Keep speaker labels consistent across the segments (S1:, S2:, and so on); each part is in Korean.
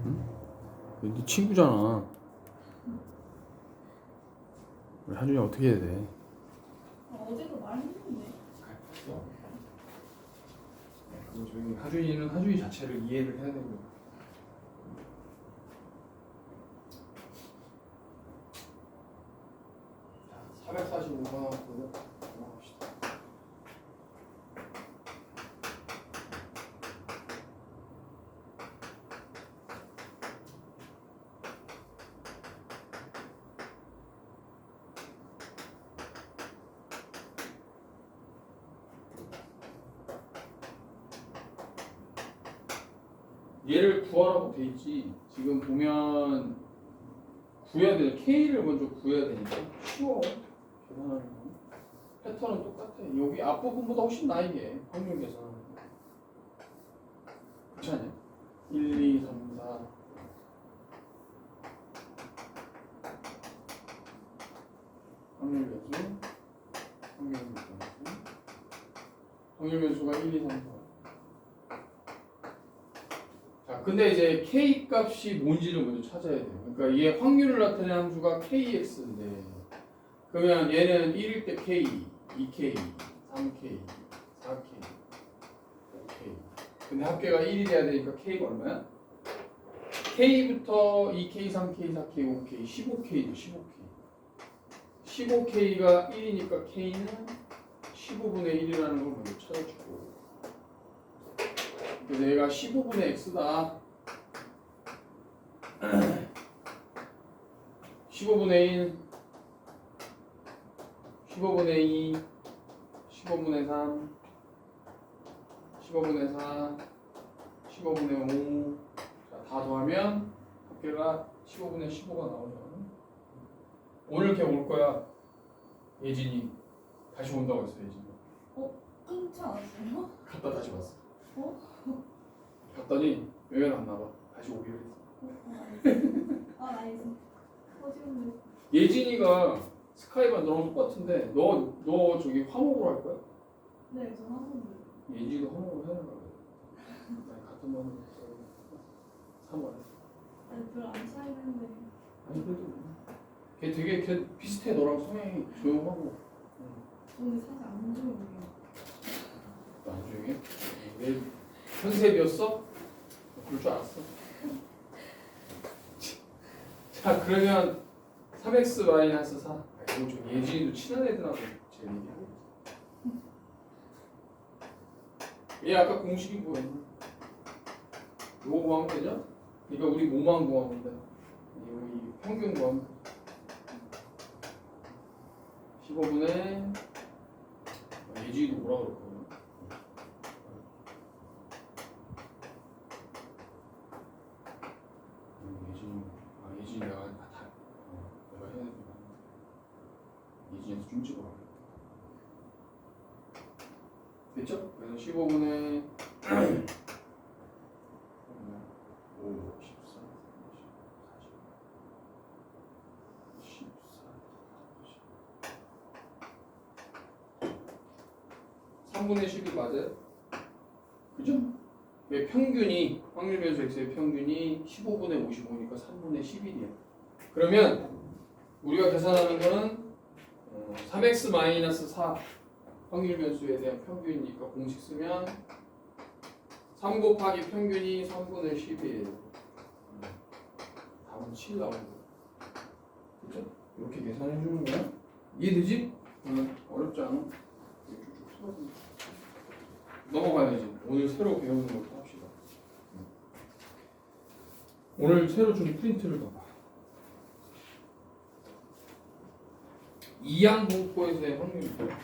S1: 응? 네 친구잖아. 우리 하준이 어떻게 해야 돼?
S2: 어제도 말했는데.
S1: 그리고 저희 하준이는 하준이 자체를 이해를 해야 되고. 자, 445번 하고 넘어갑시다. 얘를 구하라고 돼 있지. 지금 보면 구해야 돼. K를 먼저 구해야 되니까 쉬워. 계산하는 거. 패턴은 똑같아. 여기 앞부분보다 훨씬 나아 이게. 확률 계산하는 거. 그렇지 않냐? 1, 2, 3, 4. 확률 변수. 확률 변수가 1, 2, 3, 4. 자, 근데 이제 K 값이 뭔지를 먼저 찾아야 돼요. 그러니까 이게 확률을 나타내는 함수가 KX인데, 그러면 얘는 1일 때 K, 2K, 3K, 4K, 5K. 근데 합계가 1이 돼야 되니까 K가 얼마야? K부터 2K, 3K, 4K, 5K, 15K죠, 15K. 15K가 1이니까 K는 15분의 1이라는 걸 먼저 찾아주고. 그래서 얘가 15분의 x다. 15분의 1, 15분의 2, 15분의 3, 15분의 4, 15분의 5. 자, 다 더하면 합계가 15분의 15가 나오죠. 오늘 걔 올 거야. 예진이 다시 온다고 했어. 예진이
S2: 끊지 않았어요?
S1: 갔다 다시 왔어.
S2: 어?
S1: 갔더니 여행 안 나와. 다시 오기로 했어.
S2: 아, 알겠어. 지금
S1: 예진이가 스카이가 너랑 똑같은데 너 저기 화목으로 할 거야?
S2: 네, 저 한번
S1: 예진이도 화목으로 해야 된다고. 아니 같은 반으로 3월.
S2: 아니, 별로 안 차이는데.
S1: 아니 그래도 걔 비슷해. 너랑 성향이 조용하고.
S2: 오늘 사실 안 좋은데요.
S1: 나중에 내 컨셉이었어? 그럴 줄 알았어. 자 그러면 3x-4. 이거 좀 예진이도 친한 애들하고 제일 얘기하고. 얘 아까 공식이 뭐였나? 이거 구하면 되죠? 그러니까 우리 뭐만 구하면 돼? 여기 평균 구하면 돼. 15분의 예진이도 뭐라 그랬거든? 예진이 내가 해야 되는 예진이한테 좀 찍어라. 됐죠? 그래서 15분의 5, 14, 3분의 10이 맞아요? 그죠? 왜 평균이 확률 변수 x의 평균이 15분의 55니까 3분의 11이야. 그러면 우리가 계산하는 거는 3x-4 확률 변수에 대한 평균이니까 공식 쓰면 3 곱하기 평균이 3분의 10이에요. 답은 7 나오는 거야. 그죠? 이렇게 계산해 주는 거야. 이해되지? 어렵지 않아? 쭉쭉 풀어보자. 넘어가야지. 오늘 새로 배우는 것도 합시다. 오늘 새로 준 프린트를 봐봐. 이항분포에서의 확률이 뭐야?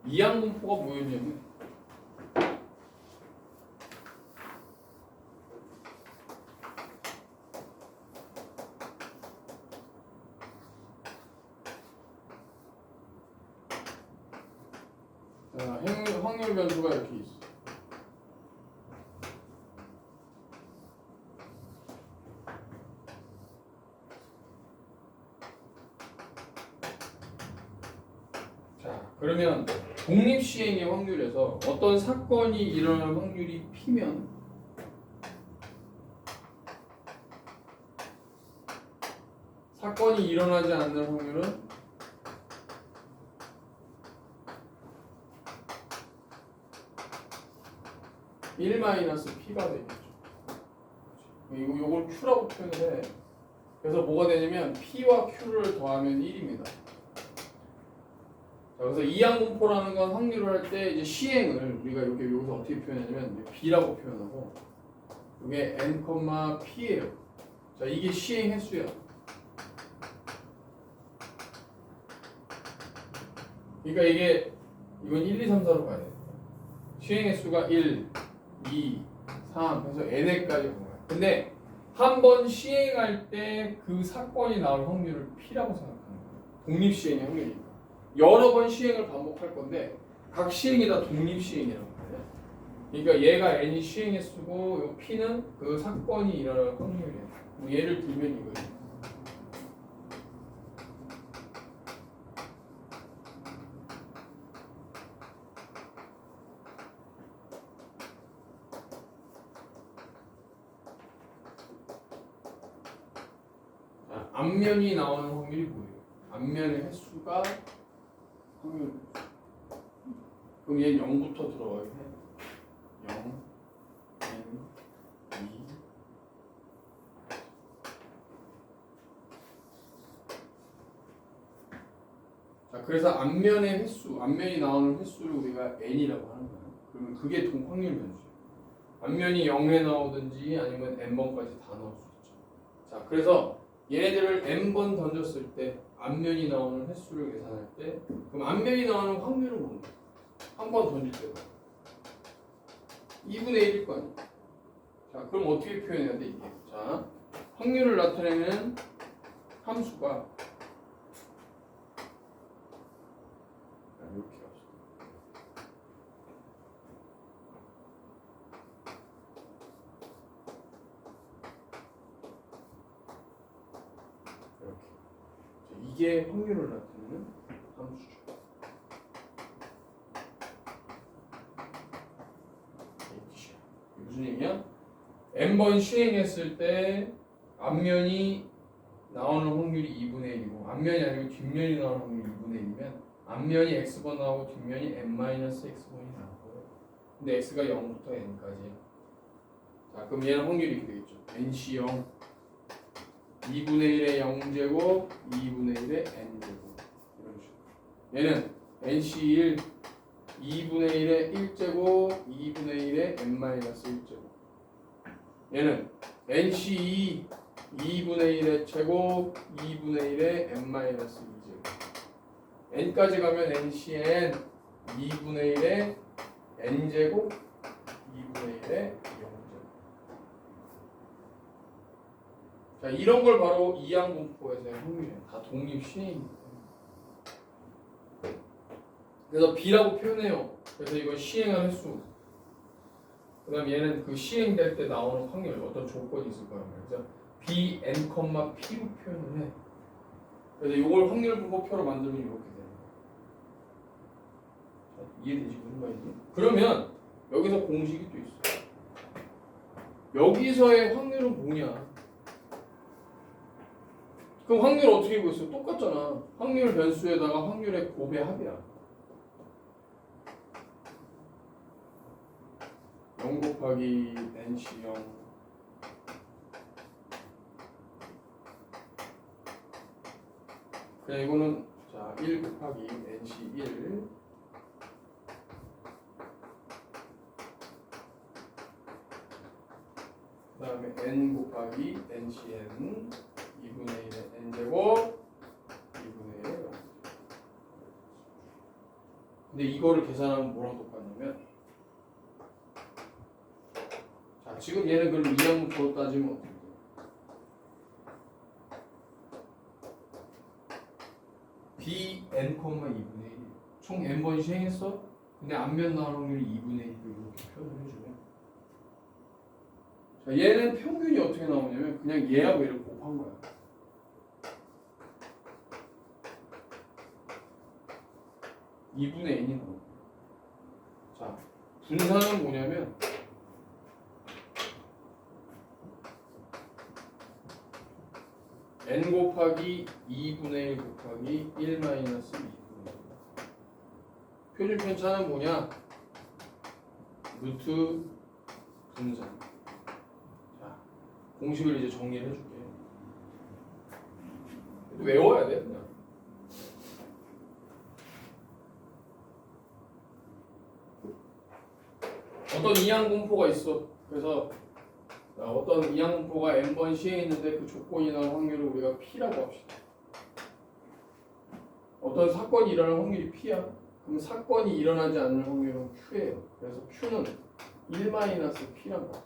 S1: 이항분포가 뭐였냐면 확률 변수가 이렇게 있어. 자, 그러면 독립시행의 확률에서 어떤 사건이 일어날 확률이 P면 사건이 일어나지 않는 확률은 (1-P가) 되겠죠. 요걸 Q라고 표현을 해. 그래서 뭐가 되냐면 P와 Q를 더하면 1입니다. 자, 그래서 이항분포라는 건 확률을 할 때 이제 시행을 우리가 여기서 어떻게 표현하냐면 B라고 표현하고 이게 n, P예요. 자, 이게 시행 횟수야. 그러니까 이건 1, 2, 3, 4로 가야 돼. 시행 횟수가 1, 2, 3 해서 n회까지 간 거야. 근데 한 번 시행할 때 그 사건이 나올 확률을 P라고 생각하는 거야. 독립시행의 확률이니까. 여러 번 시행을 반복할 건데 각 시행이 다 독립시행이라고 해요. 그러니까 얘가 n이 시행 횟수고 요 P는 그 사건이 일어날 확률이에요. 뭐 예를 들면 이거예요. 앞면이 나오는 확률이 뭐예요? 앞면의 횟수가 확률. 그럼 얘는 0부터 들어가게 해. 0, n, 2. 자, 그래서 앞면의 횟수, 앞면이 나오는 횟수를 우리가 n이라고 하는 거예요. 그러면 그게 확률 변수예요. 앞면이 0에 나오든지 아니면 n번까지 다 나올 수 있죠. 자, 그래서 얘네들을 n번 던졌을 때 앞면이 나오는 횟수를 계산할 때 그럼 앞면이 나오는 확률은 뭔가? 한 번 던질 때도 2분의 1일 거 아니야. 자, 그럼 어떻게 표현해야 돼 이게? 자, 확률을 나타내는 함수가 이렇게 합시다. 이렇게. 이게 확률을 나타내는 함수죠. 무슨 얘기야? n번 시행했을 때 앞면이 나오는 확률이 2분의 1이고 앞면이 아니고 뒷면이 나오는 확률이 2분의 1이면 앞면이 x번 나오고 뒷면이 n-x번이 나오고요. 근데 x가 0부터 n까지. 자, 그럼 얘는 확률이 이렇게 되겠죠. nc0 2분의 1의 0제곱 2분의 1의 n제곱 이런 식으로. 얘는 nc1 2분의 1의 1제곱 2분의 1의 n-1제곱. 얘는 nc2 2분의 1의 제곱 2분의 1의 n-2제곱. n까지 가면 ncn 2분의 1의 n제곱 2분의 1의 0제곱. 자, 이런 걸 바로 이항분포에서의 확률이에요. 다 독립시행입니다. 그래서 B라고 표현해요. 그래서 이건 시행한 횟수. 그 다음 얘는 그 시행될 때 나오는 확률, 어떤 조건이 있을 거란 말이에요. 그래서 B, N, P로 표현을 해. 그래서 이걸 확률 분포표로 만들면 이렇게 돼요. 자, 이해되시고 무슨 말인지? 그러면 여기서 공식이 또 있어요. 여기서의 확률은 뭐냐? 그럼 확률 어떻게 구했어요? 똑같잖아. 확률 변수에다가 확률의 곱의 합이야. 0 곱하기 nc0 그냥 이거는 자 1 곱하기 nc1 그 다음에 n 곱하기 ncn 2분의 1의 n제곱 2분의 1의 0. 근데 이거를 계산하면 뭐랑 똑같냐면 자, 지금 얘는 그럼 이항분포로 따지면 어떻게 돼요? B, n, 2분의 1. 총 n번 시행했어? 근데 앞면 나올 확률이 2분의 1을 이렇게 표현을 해주면 자, 얘는 평균이 어떻게 나오냐면 그냥 얘하고 얘를 곱한 거야. 2분의 n이 나옵니다. 자, 분산은 뭐냐면 n 곱하기 2분의 1 곱하기 1 마이너스 2분의 1. 표준 편차는 뭐냐? 루트 분산. 자, 공식을 이제 정리를 해줄게. 외워야 돼 그냥. 어떤 이항 분포가 있어. 그래서 어떤 이항 분포가 n번 시행했는데 그 조건이 나올 확률을 우리가 p라고 합시다. 어떤 사건이 일어날 확률이 p야. 그럼 사건이 일어나지 않는 확률은 q예요. 그래서 q는 1-p란 거.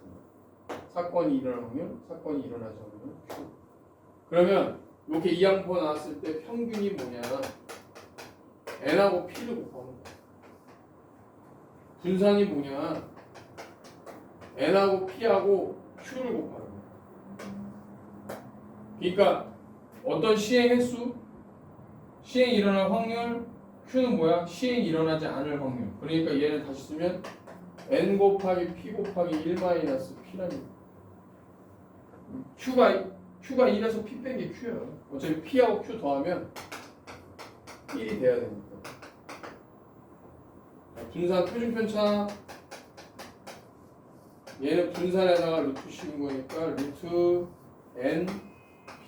S1: 사건이 일어날 확률, 사건이 일어나지 않는 확률 q. 그러면 이렇게 이항 분포 나왔을 때 평균이 뭐냐? n하고 p를 곱하는 거야. 분산이 뭐냐? n하고 p하고 q를 곱하는 거야. 그러니까 어떤 시행 횟수, 시행이 일어날 확률, q는 뭐야? 시행이 일어나지 않을 확률. 그러니까 얘는 다시 쓰면 n 곱하기 p 곱하기 1-p라는 거야. q가 1에서 p 뺀 게 q야. 어차피 p하고 q 더하면 1이 돼야 되니까. 분산 표준 편차, 얘는 분산에다가 루트 씌운 거니까 루트 n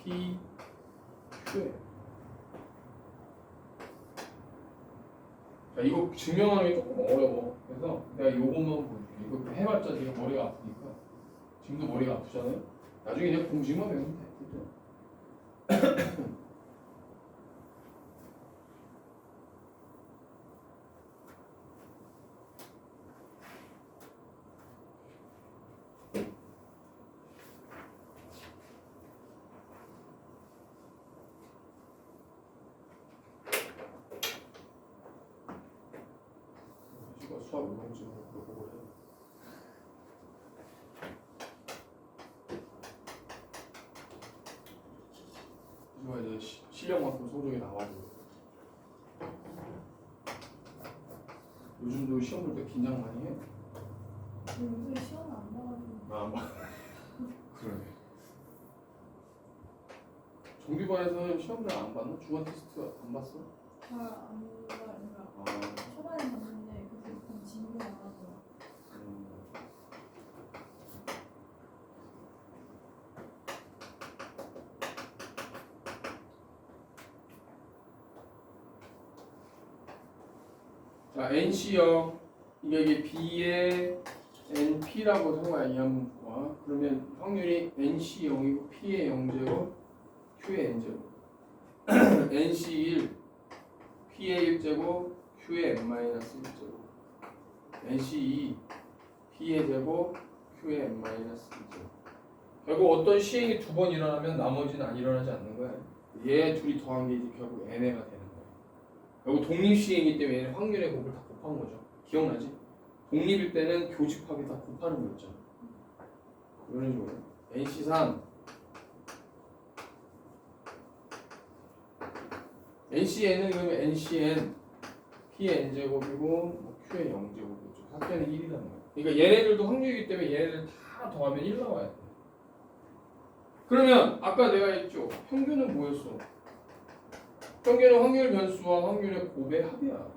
S1: p q예요. 자, 이거 증명하는 게 조금 어려워. 그래서 내가 요것만 보여줄게. 이거 해봤자 네가 머리가 아프니까. 지금도 머리가 아프잖아요. 나중에 그냥 공식만 외우면 돼. 그죠? 이거 수학 운동증으로 보고 해. 이거 이제 실력만큼 성적이 나와도. 요즘도 시험 볼 때 긴장 많이 해.
S2: 요새 시험 안 봐가지고.
S1: 아, 뭐. 그러네. 정규반에서는 시험을 안 봤나? 주간 테스트 안 봤어?
S2: 잘안 봐요.
S1: 아,
S2: 초반에 봤는데 그때부터 진도 안 하더라.
S1: 음. 자, NC형 이게 B의 NP라고 생각해 이 한문과 그러면 확률이 NC0이고 P의 0제곱 Q의 N제곱 NC1 P의 1제곱 Q의 N-1제곱 NC2 P의 제곱 Q의 N-1제곱. 결국 어떤 시행이 두 번 일어나면 나머지는 안 일어나지 않는 거야. 얘 둘이 더한 게 이제 결국 N회가 되는 거야. 결국 독립시행이기 때문에 얘는 확률의 곱을 다 곱한 거죠. 기억나지? 독립일 때는 교집합이 다 곱하는 거였잖아. 이런 식으로 NC3 NCN은 그러면 NCN P의 N제곱이고 Q의 0제곱이죠. 합계는 1이라는 거야. 그러니까 얘네들도 확률이기 때문에 얘네들 다 더하면 1 나와야 돼. 그러면 아까 내가 했죠. 평균은 뭐였어? 평균은 확률 변수와 확률의 곱의 합이야.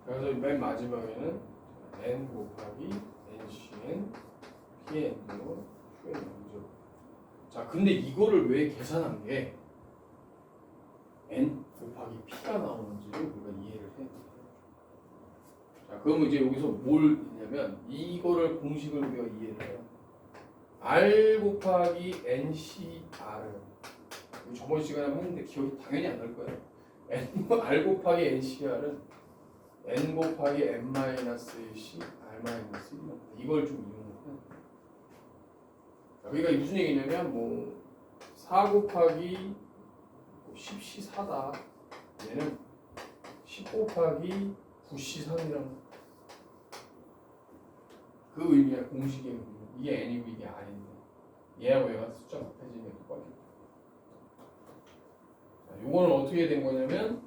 S1: 그래서 맨 마지막에는 n 곱하기 ncn pn 로 qn 0제곱. 자, 근데 이거를 왜 계산한 게 n 곱하기 p가 나오는지를 우리가 이해를 해야 돼. 자, 그러면 이제 여기서 뭘 했냐면 이거를 공식을 우리가 이해를 해요. r 곱하기 ncr은 저번 시간에 했는데 기억이 당연히 안 날 거예요. r 곱하기 ncr은 n 곱하기 n-1c r-1 이걸 좀 이용하면 그러니까 무슨 얘기냐면 뭐 4 곱하기 10c 4다 얘는 10 곱하기 9c 3이라는 그 의미야. 공식의 의미. 이게 n이고 이게 r인데 얘하고 얘가 숫자 곱해지면 똑같겠다. 요거는 어떻게 된 거냐면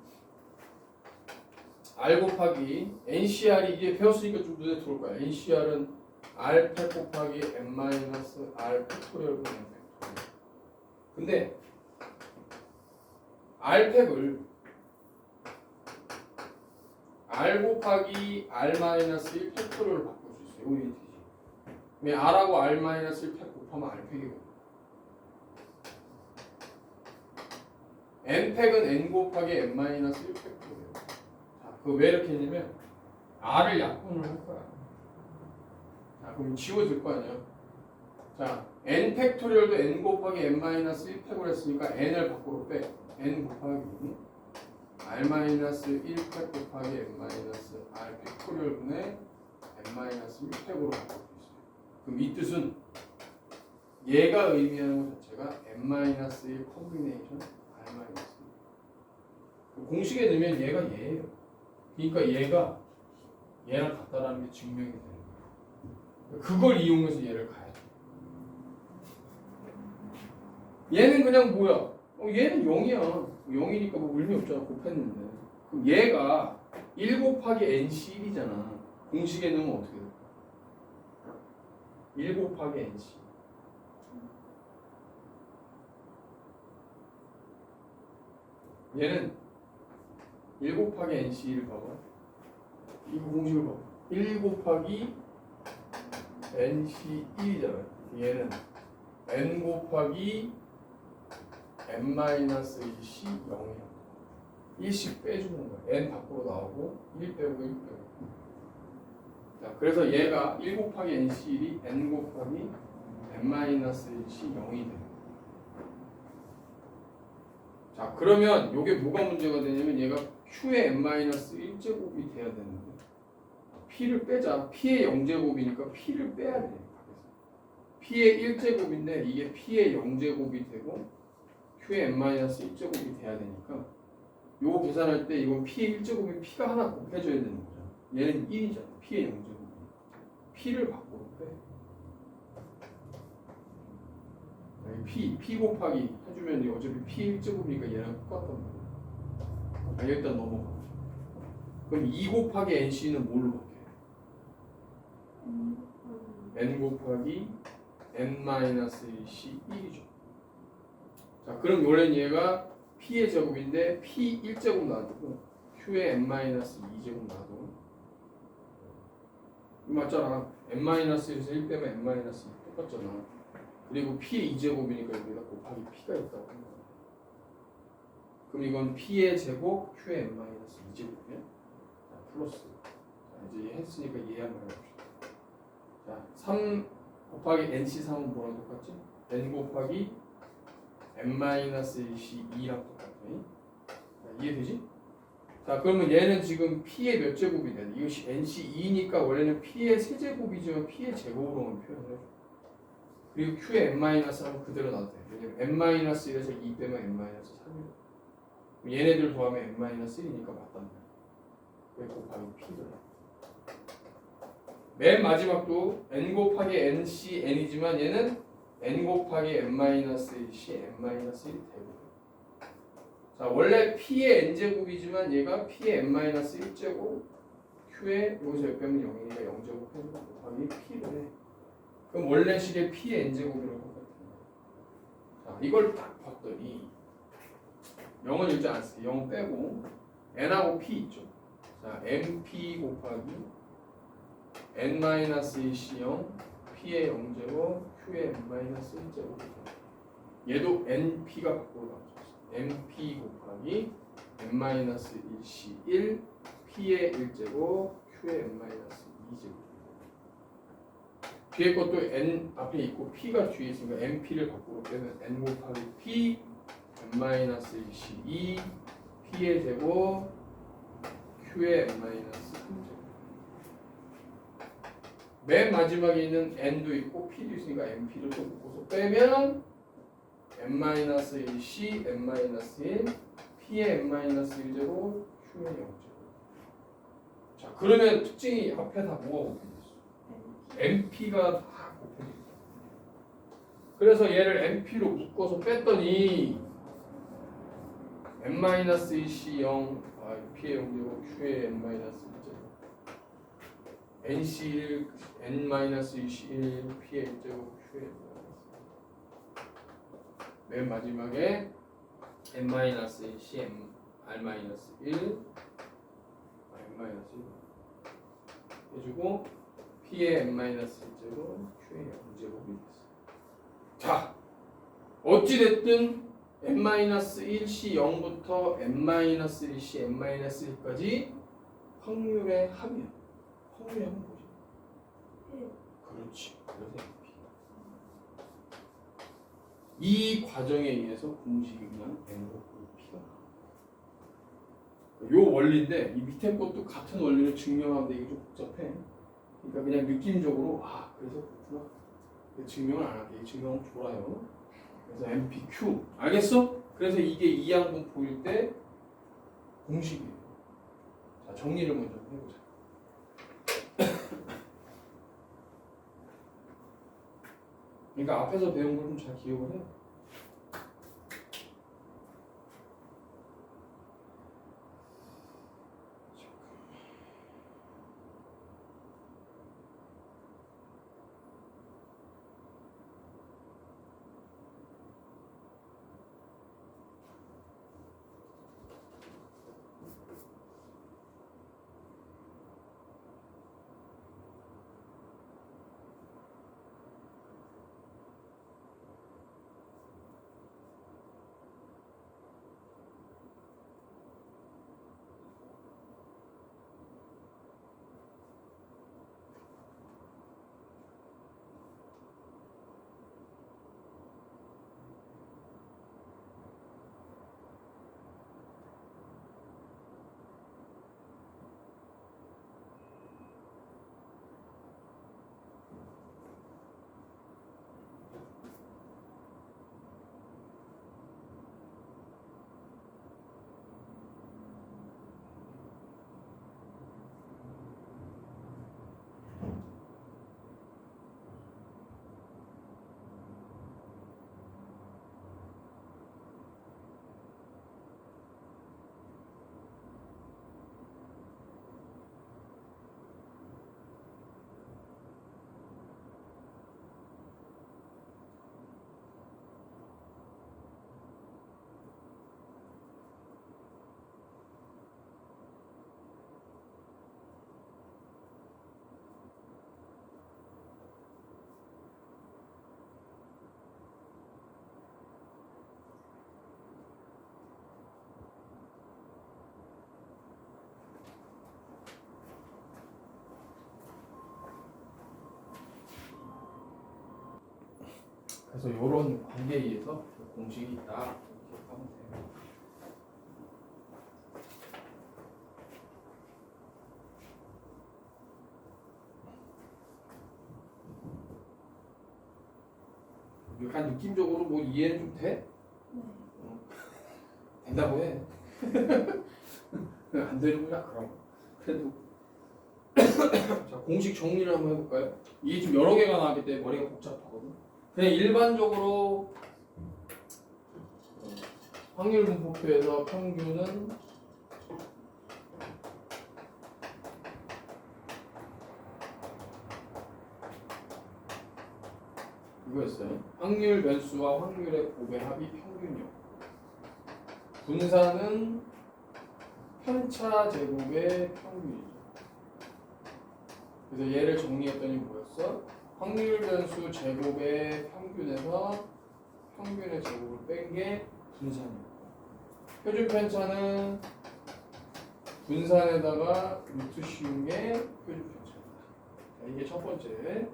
S1: r 곱하기 ncr이 이제 배웠으니까 좀 눈에 들어올 거야. ncr은 r 팩 곱하기 n-r 팩토리얼 분의 팩토리얼. 근데 r 팩을 r 곱하기 r-1 팩토리얼로 바꿀 수 있어요. 이거 되지. 왜 r하고 r-1 팩 곱하면 r 팩이거든. n 팩은 n 곱하기 n-1 팩토리얼. 자, 그거 왜 이렇게 했냐면 r을 약분을 할 거야. 자, 그럼 지워질 거 아니야. 자, n 팩토리얼도 n 곱하기 n-1 팩을 했으니까 n을 밖으로 빼. n 곱하기 r-1 팩 곱하기 n-r 팩토리얼 분의 n-1 팩으로 바꿀 수 있어요. 그럼 이 뜻은 얘가 의미하는 것 자체가 n-1 콤비네이션 r-1. 공식에 넣으면 얘가 얘예요. 그러니까 얘가 얘랑 같다라는 게 증명이 되는 거예요. 그걸 이용해서 얘를 가야 돼. 얘는 그냥 뭐야? 얘는 0이야. 0이니까 뭐 의미 없잖아. 곱했는데. 그럼 얘가 1 곱하기 nc 1이잖아. 공식에 넣으면 어떻게 될까? 1 곱하기 nc. 얘는 1 곱하기 nc1을 봐봐. 이거 공식을 봐봐. 1 곱하기 nc1이잖아. 얘는 n 곱하기 n-1c 0이야. 1씩 빼주는 거야. n 밖으로 나오고 1 빼고 1 빼고. 자, 그래서 얘가 1 곱하기 nc1이 n 곱하기 n-1c 0이 돼. 자, 그러면 이게 뭐가 문제가 되냐면 얘가 q의 n-1제곱이 돼야 되는데 p를 빼자. p의 0제곱이니까 p를 빼야 돼. p의 1제곱인데 이게 p의 0제곱이 되고 q의 n-1제곱이 돼야 되니까 요거 계산할 때 이건 p의 1제곱이 p가 하나 곱해줘야 되는 거잖아. 얘는 1이잖아. p의 0제곱이. p를 밖으로 빼. p 곱하기 해주면 어차피 p 1제곱이니까 얘랑 똑같단 말이야. 일단 넘어가. 그럼 2 곱하기 nc는 뭘로 바뀌어요? n 곱하기 n-1c 1이죠. 자, 그럼 원래는 얘가 p의 제곱인데 p 1제곱 놔두고 q의 n-2제곱 놔두고 이거 맞잖아. n-1에서 1 빼면 n-2 똑같잖아. 그리고 p의 2제곱이니까 여기다 곱하기 p가 있다고 하는 거야. 그럼 이건 p의 제곱 q의 n-2제곱이야. 자, 플러스. 자, 이제 했으니까 얘 한번 해봅시다. 자, 3 곱하기 nc3은 뭐랑 똑같지? n 곱하기 n-1c 2랑 똑같네. 자, 이해되지? 자, 그러면 얘는 지금 p의 몇 제곱이 돼? 이것이 nc2니까 원래는 p의 세제곱이지만 p의 제곱으로만 표현해줘. 그리고 q의 n-하면 그대로 놔도 돼. 왜냐면 n-1에서 2 빼면 n-3이야. 얘네들 더하면 n-1이니까 맞단 말이야. 왜 곱하기 p를. 맨 마지막도 n 곱하기 nc n이지만 얘는 n 곱하기 n-c n-1 되고. 자, 원래 p의 n제곱이지만 얘가 p의 n-1제곱 q의 여기서 몇 빼면 0이니까 0제곱 해주고 곱하기 p를 해. 그럼 원래 식의 p의 n제곱이랑 똑같은 거야. 자, 이걸 딱 봤더니 0은 일단 안 쓰게. 0 빼고 n하고 p 있죠. 자, np 곱하기 n-1c0 p의 0제곱 q의 n-1제곱. 얘도 np가 밖으로 나왔어. np 곱하기 n-1c 1 p의 1제곱 q의 n-2제곱. 뒤에 것도 n 앞에 있고 p가 뒤에 있으니까 np를 밖으로 빼면 n 곱하기 p n-2 p의 제곱 Q의 n-3제곱. 맨 마지막에 있는 n도 있고 p도 있으니까 np를 또 묶어서 빼면 n-1c, n-1, p의 n-1제곱, q의 0제곱. 자, 그러면 특징이 앞에 다 뭐가 곱해졌어? np가 다 곱해져 있다. 그래서 얘를 np로 묶어서 뺐더니 n-1c 0, p의 0제곱, q의 n-1제곱, nc1, n-1c1, p의 1제곱, q의 n-1. 맨 마지막에 n-c, r-1, n-1 해주고 p의 n-1제곱, q의 0제곱이 됐어. 자, 어찌됐든 n-1c 0부터 n-1c, n-1까지 확률의 합이야. 확률의 합은 뭐지? 그렇지. 그래서 NP. 이 과정에 의해서 공식이 그냥 N으로 P가 나와. 요 원리인데 이 밑에 것도 같은 원리를 증명하는데 이게 좀 복잡해. 그러니까 그냥 느낌적으로 그래서 그렇구나. 증명을 안 할게. 증명은 좋아요. 그래서 MPQ 알겠어? 그래서 이게 이항분 보일 때 공식이에요. 자, 정리를 먼저 해보자. 그러니까 앞에서 배운 걸 좀 잘 기억을 해. 그래서 이런 관계에 의해서 공식이 있다. 이렇게 하면 돼요. 약간 느낌적으로 뭐 이해는 좀 돼?
S2: 네.
S1: 된다고 해. 안 되는구나. 그럼 그래도 자, 공식 정리를 한번 해볼까요? 이게 좀 여러 개가 나왔기 때문에 머리가 복잡하거든. 그냥 일반적으로 확률 분포표에서 평균은 이거였어요. 확률 변수와 확률의 곱의 합이 평균이요. 분산은 편차 제곱의 평균이죠. 그래서 얘를 정리했더니 뭐였어? 확률 변수 제곱의 평균에서 평균의 제곱을 뺀 게 분산이고, 표준 편차는 분산에다가 루트 씌운 게 표준 편차입니다. 자, 이게 첫 번째.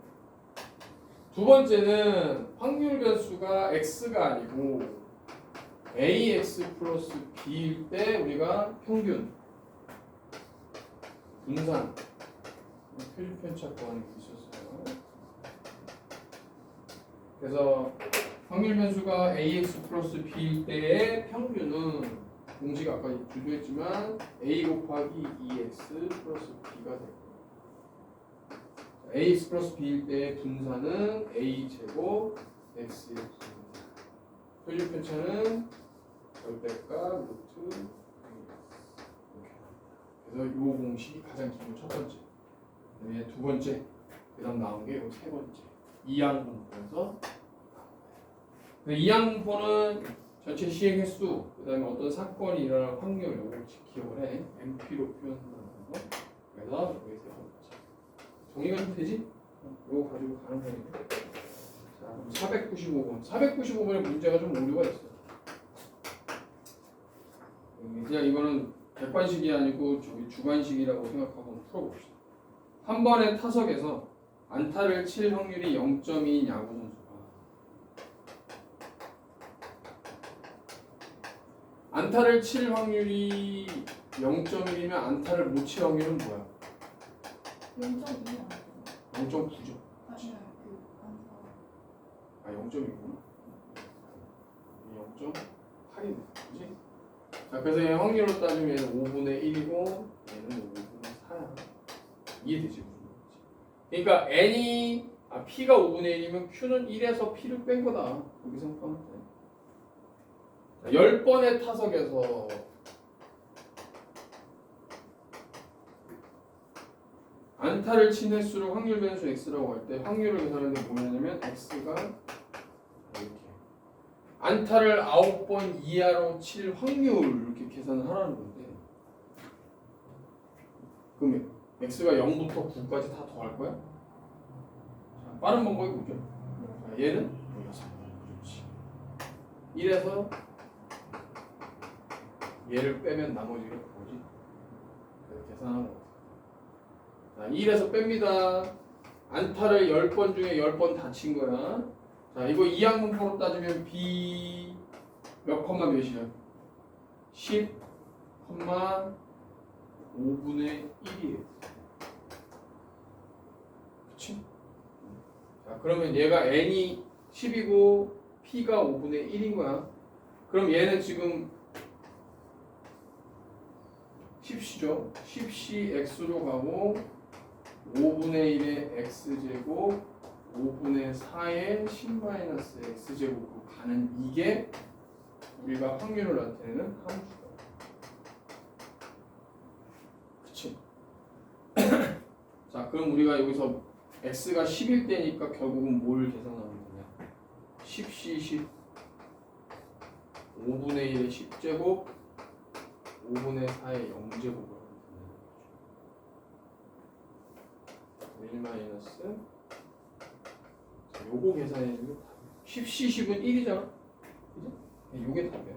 S1: 두 번째는 확률 변수가 x가 아니고 ax 플러스 b일 때 우리가 평균 분산 표준 편차 구하는 게 있었어요. 그래서 확률 변수가 ax 플러스 b일 때의 평균은 공식 아까 주도했지만 a 곱하기 2x 플러스 b가 되고 ax 플러스 b일 때의 분산은 a 제곱 x 표준 편차는 절대값 루트 a. 그래서 이 공식이 가장 기본 첫 번째, 그다음에 두 번째, 그다음 나온 게 세 번째 이항분포에서. 이항분포는 전체 시행 횟수, 그다음에 어떤 사건이 일어날 확률, 이걸 기억을 해. MP로 표현한다는 거. 그래서 여기 세 번째. 정리가 좀 되지? 이거 가지고 가는 거니까. 자, 그럼 495번. 495번의 문제가 좀 오류가 있어. 그냥 이거는 객관식이 아니고 저기 주관식이라고 생각하고 한번 풀어봅시다. 한 번의 타석에서 안타를 칠 확률이 0.2인 야구 선수가 안타를 칠 확률이 0.1이면 안타를 못 칠 확률은 뭐야?
S2: 0.2 아니에요?
S1: 0.9죠.
S2: 아니요, 그 안타.
S1: 아 0.2구나. 0.8이네. 그지? 자, 그래서 얘 확률로 따지면 얘는 5분의 1이고 얘는 5분의 4야. 이해되지? 무슨 말인지. 그러니까 P가 5분의 1이면 Q는 1에서 P를 뺀 거다. 그렇게 생각하면 돼. 자, 10번의 타석에서 안타를 친 횟수를 확률 변수 x라고 할 때 확률을 계산하는데 뭐냐면 x가 이렇게 안타를 9번 이하로 칠 확률 이렇게 계산을 하라는 건데, 그럼 x가 0부터 9까지 다 더할 거야? 자, 빠른 방법이 뭐죠? 자, 얘는 6번. 그렇지. 1에서 얘를 빼면 나머지가 뭐지? 그래서 계산하는 거. 자, 1에서 뺍니다. 안타를 10번 중에 10번 다 친 거야. 자, 이거 이항분포로 따지면 B 몇 컴마 몇이야? 10, 5분의 1이에요. 그치? 자, 그러면 얘가 N이 10이고 P가 5분의 1인 거야. 그럼 얘는 지금 10C죠? 10C X로 가고 5분의 1의 X제곱 5분의 4의 10-X제곱으로 가는 이게 우리가 확률을 나타내는 함수다. 그치? 자, 그럼 우리가 여기서 X가 10일 때니까 결국은 뭘 계산하는 거냐? 10C 10 5분의 1의 10제곱 5분의 4의 0제곱을 하면 되는 거죠. 1 마이너스 요거 계산해 주면 10C 10은 1이잖아. 그죠? 요게 답이야.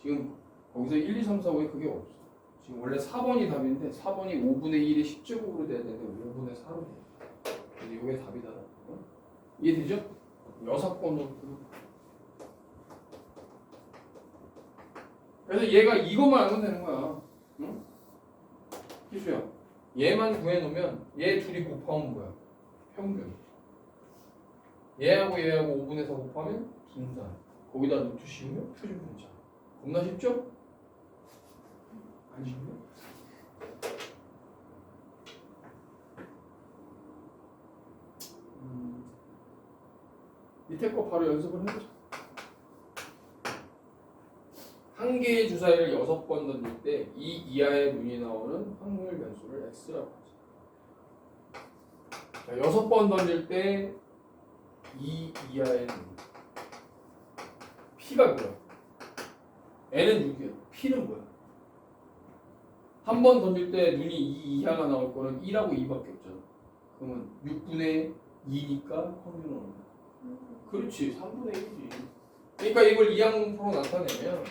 S1: 지금 거기서 1, 2, 3, 4, 5에 그게 없어. 지금 원래 4번이 답인데 4번이 5분의 1의 10제곱으로 돼야 되는데 5분의 4로 돼. 그래서 요게 답이다. 어? 이해되죠? 6번으로. 그래서 얘가 이것만 알면 되는 거야. 응? 희수야. 얘만 구해놓으면 얘 둘이 곱하면 뭐야? 평균. 얘하고 얘하고 5분의 4 곱하면 분산. 거기다 루트 씌우면 표준 편차. 겁나 쉽죠? 안 쉽네? 밑에 거 바로 연습을 해보자. 한 개의 주사위를 6번 던질 때 이 이하의 눈이 나오는 확률 변수를 x라고 하죠. 자, 6번 던질 때 이 이하의 눈. p가 뭐야? n은 6이야. p는 뭐야? 한 번 던질 때 눈이 2 이하가 나올 거는 1하고 2밖에 없잖아. 그러면 6분의 2니까 확률은 얼마? 그렇지, 3분의 1이지. 그러니까 이걸 이항분포로 나타내면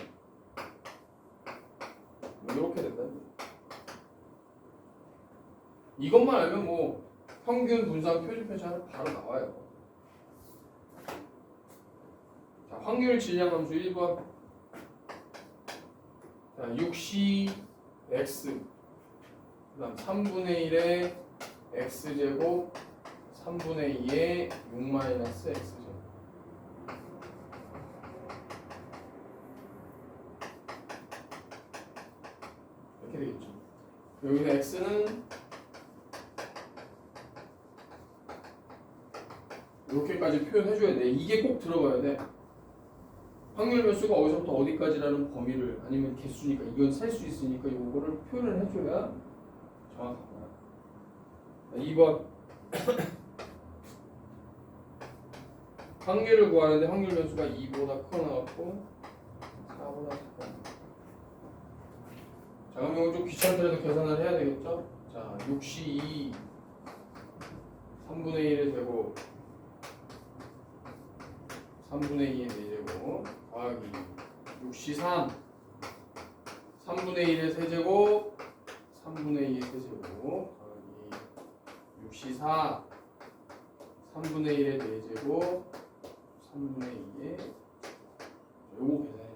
S1: 이렇게 된다. 이것만 알면 뭐 평균, 분산, 표준 편차는 바로 나와요. 자, 확률 질량 함수 1번. 자, 6C X 그다음 3분의 1의 x제곱 3분의 2의 6 마이너스 x제곱. 이렇게 되겠죠. 여기서 x는 이렇게까지 표현해줘야 돼. 이게 꼭 들어가야 돼. 확률 변수가 어디서부터 어디까지라는 범위를 아니면 개수니까 이건 셀 수 있으니까 이거를 표현을 해줘야 정확하다. 2번 확률을 구하는데 확률 변수가 2보다 커 나왔고 4보다 작다. 자 그럼 이거 좀 귀찮더라도 계산을 해야 되겠죠? 자 6시 2 3분의 1의 제곱 3분의 2의 4제곱 더하기 6시 3 3분의 1의 세제곱 3분의 2의 세제곱 더하기 6시 4 3분의 1의 4제곱 3분의 2의 요거 계산해.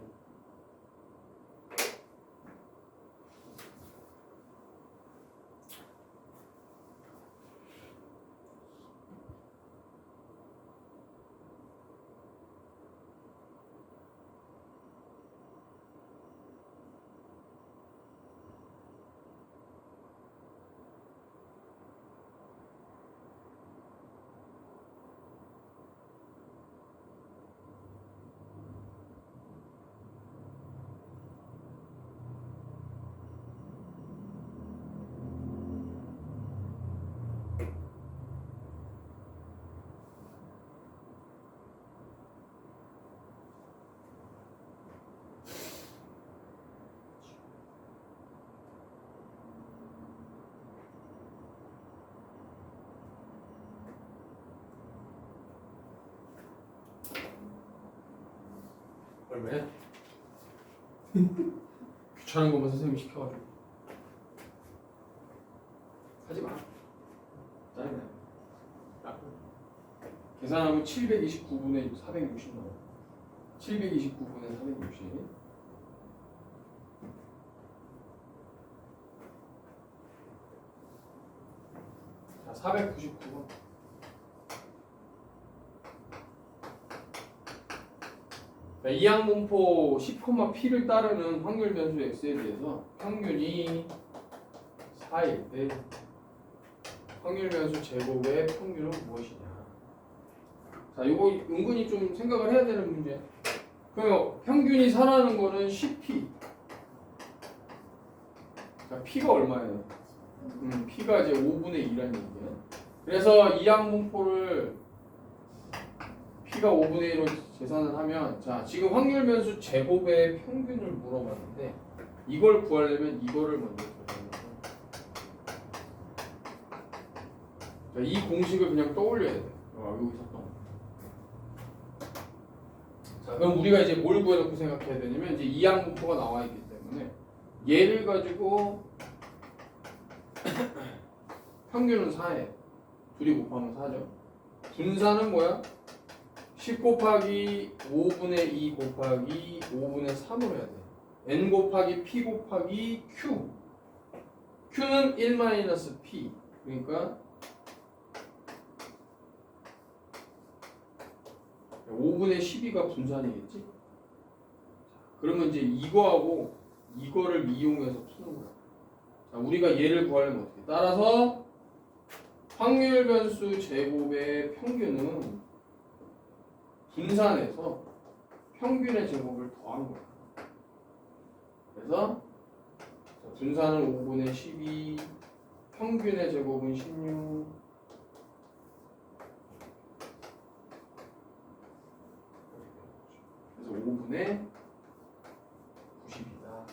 S1: 얼마야? 귀찮은 것만 선생님이 시켜가지고 하지 마. 짜증나. 계산하면 729분의 460 나와. 729분의 460. 자, 499번. 이항분포 10,p를 따르는 확률 변수 x에 대해서 평균이 4일 때 확률 변수 제곱의 평균은 무엇이냐. 자, 이거 은근히 좀 생각을 해야 되는 문제야. 그럼 평균이 4라는 거는 10p. 자, p가 얼마예요? p가 이제 5분의 2라는 얘기야. 그래서 이항분포를 p가 5분의 1로 계산을 하면, 자 지금 확률 변수 제곱의 평균을 물어봤는데 이걸 구하려면 이거를 먼저 계산해서, 자, 이 공식을 그냥 떠올려야 돼. 여기서 또. 자 그럼 우리가 이제 뭘 구해놓고 생각해야 되냐면, 이제 이항분포가 나와 있기 때문에 얘를 가지고 평균은 4에 둘이 곱하면 4죠. 분산은 뭐야? 10 곱하기 5분의 2 곱하기 5분의 3으로 해야 돼. n 곱하기 p 곱하기 q. q는 1-p. 그러니까 5분의 12가 분산이겠지? 그러면 이제 이거하고 이거를 이용해서 푸는 거야. 자, 우리가 얘를 구하려면 어떻게? 따라서 확률 변수 제곱의 평균은 분산해서 평균의 제곱을 더한 거야. 그래서 분산은 5분의 12, 평균의 제곱은 16. 그래서 5분의 90이다.